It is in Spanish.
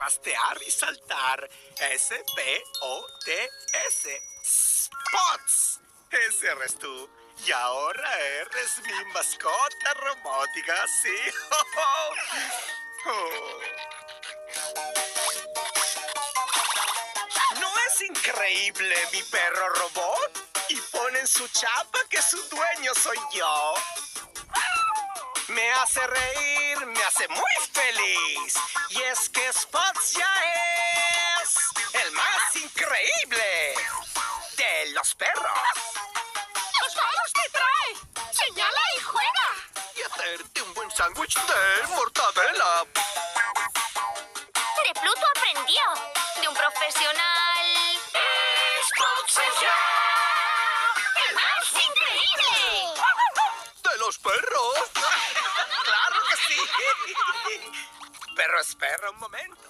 pastear y saltar. S-P-O-T-S. Spots. Ese eres tú. Y ahora eres mi mascota robótica, sí. Oh. ¿No es increíble mi perro robot? Y pone en su chapa que su dueño soy yo. Me hace reír, me hace muy feliz. Y es que Spots ya es el más increíble de los perros. ¡Los perros te trae! ¡Señala y juega! Y hacerte un buen sándwich de mortadela. De Pluto aprendió. De un profesional. ¡Spots es ya ¡El más increíble! ¡De los perros! ¡Claro que sí! Pero espera un momento.